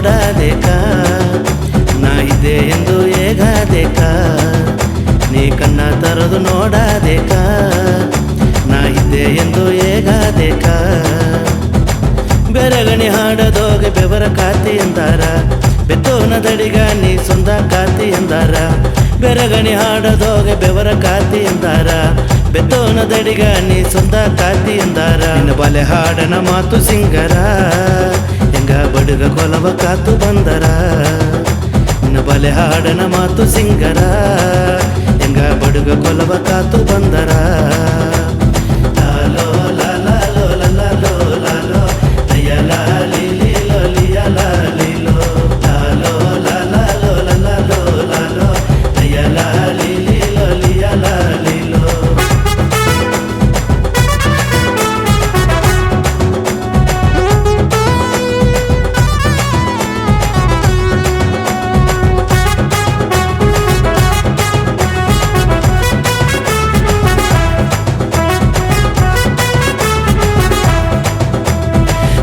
ನೋಡದೇಕ ನಾ ಇದ್ದೆ ಎಂದು ಹೇಗದೇಕ ನೀ ಕಣ್ಣ ತರದು ನೋಡದೇಕ ನಾ ಇದ್ದೆ ಎಂದು ಹೇಗದೇಕ ಬೆರಗಣಿ ಹಾಡದೋಗೆ ಬೆವರ ಕಾತಿ ಎಂದಾರ ಬೆತ್ತೋನ ದಡಿಗ ನೀ ಸೊಂದ ಕಾತಿ ಎಂದಾರ ಬೆರಗಣಿ ಹಾಡದೋಗೆ ಬೆವರ ಕಾತಿ ಎಂದಾರ ಬೆತ್ತೋನ ದಡಿಗ ನೀ ಸೊಂದ ಕಾತಿ ಎಂದಾರ ನಿನ್ನ ಬಲೆ ಹಾಡನ ಮಾತು ಸಿಂಗರ ಹೆಂಗ ಬಡುಗ ಕೊಲವ ಕಾತು ಬಂದರ ನಿನ್ನ ಬಲೆ ಹಾಡನ ಮಾತು ಸಿಂಗರ ಹೆಂಗ ಬಡುಗ ಕೊಲವ ಕಾತು ಬಂದರ ಲಾಲೋ ಲಾಲೋ ಲಾಲೋ ಲಾಲೋ ಲಯ ಲಾಲಿ ಲೀಲೋ ಲಿಯ ಲಾಲಿಲೋ ಲಾಲೋ ಲಾಲೋ ಲಾಲೋ ಲಾಲೋ ಲಯ ಲಾಲಿ ಲೀಲೋ ಲಿಯ ಲಾಲಿಲೋ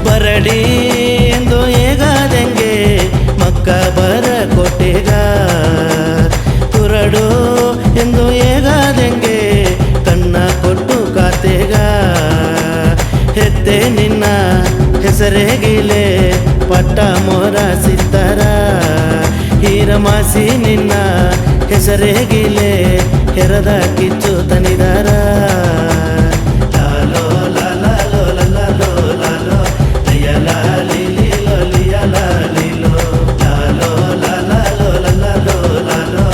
ಬರಡಿ ಎಂದು ಹೇಗಾದಂಗೆ ಮಕ್ಕ ಬರ ಕೊಟ್ಟೆಗ ಕುರಡು ಎಂದು ಹೇಗಾದಂಗೆ ಕಣ್ಣ ಕೊಟ್ಟು ಕಾತೆಗ ಹೆತ್ತೆ ನಿನ್ನ ಹೆಸರೇಗಿಲೆ ಪಟ್ಟ ಮೊರ ಸಿದ್ದರ ಹೀರಮಾಸಿ ನಿನ್ನ ಹೆಸರೇಗಿಲೆ ಹೆರದ ಕಿಚ್ಚು ತನಿದಾರ ಲಾಲೋ ಲಾಲೋ ಲಾಲೋ ಲಾಲೋ ಲಯ ಲಾಲಿ ಲೀಲೋ ಲಿಯ ಲಾಲಿಲೋ ಲಾಲೋ ಲಾಲೋ ಲಾಲೋ ಲಾಲೋ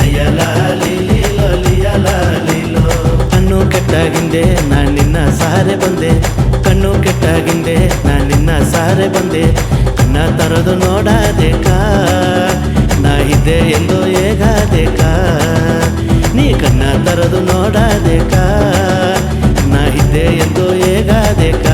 ಲಯ ಲಾಲಿ ಲೀಲೋ ಲಿಯ ಲಾಲಿಲೋ ಕಣ್ಣು ಕೆಟ್ಟಾಗಿಂದೆ ನಾನು ನಿನ್ನ ಸಾರೆ ಬಂದೆ ಕಣ್ಣು ಕೆಟ್ಟಾಗಿಂದೆ ನಾನು ನಿನ್ನ ಸಾರೆ ಬಂದೆ ಕಣ್ಣ ತರದು ನೋಡದೇಕ ನಾ ಇದ್ದೆ ಎಂದು ಹೇಗದೇಕ ನೀ ಕಣ್ಣ ತರದು ನೋಡದೇಕ ನಾ ಇದ್ದೆ ಎಂದು ಹೇಗದೇಕ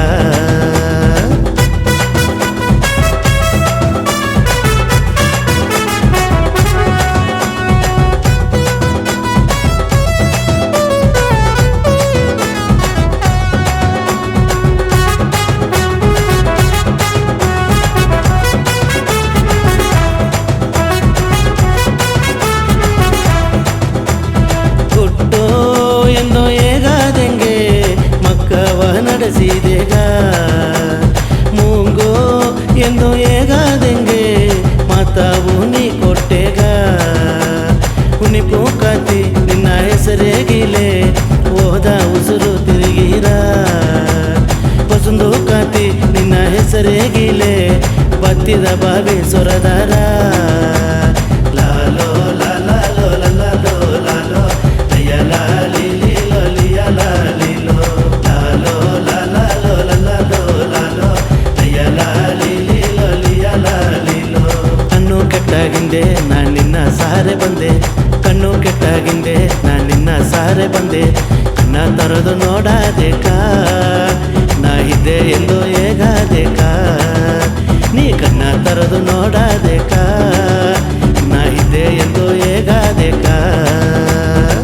ಎಂದು ಹೇಗಾದಂಗೆ ಮಕ್ಕವ ನಡೆಸಿದೆಗ ಮೂಂಗೋ ಎಂದು ಹೇಗಾದಂಗೆ ಮಾತಾವು ನೀ ಕೊಟ್ಟೆಗ ಉನಿಪು ಕಾತಿ ನಿನ್ನ ಹೆಸರೇಗಿಲೆ ಹೋದ ಉಸುರು ತಿರುಗಿರ ಹೊಸಂದು ಕಾತಿ ನಿನ್ನ ಹೆಸರೇಗಿಲೆ ಬತ್ತಿದ ಬಾವಿ ಸೊರದಾರ ಲಾಲೋ ಲಾಲೋ ಲಾಲೋ ಲಾಲೋ ಲಯ ಲಾಲಿ ಲೀಲೋ ಲಿಯ ಲಾಲಿಲೋ ಲಾಲೋ ಲಾಲೋ ಲಾಲೋ ಲಾಲೋ ಲಯ ಲಾಲಿ ಲೀಲೋ ಲಿಯ ಲಾಲಿಲೋ ಕಣ್ಣು ಕೆಟ್ಟಾಗಿಂದೆ ನಾನು ನಿನ್ನ ಸಾರೆ ಬಂದೆ ಕಣ್ಣು ಕೆಟ್ಟಾಗಿಂದೆ ನಾನು ನಿನ್ನ ಸಾರೆ ಬಂದೆ ಕಣ್ಣ ತರದು ನೋಡದೇಕ ನಾ ಇದ್ದೆ ಎಂದು ಹೇಗದೇಕ ನೀ ಕಣ್ಣ ತರದು ನೋಡ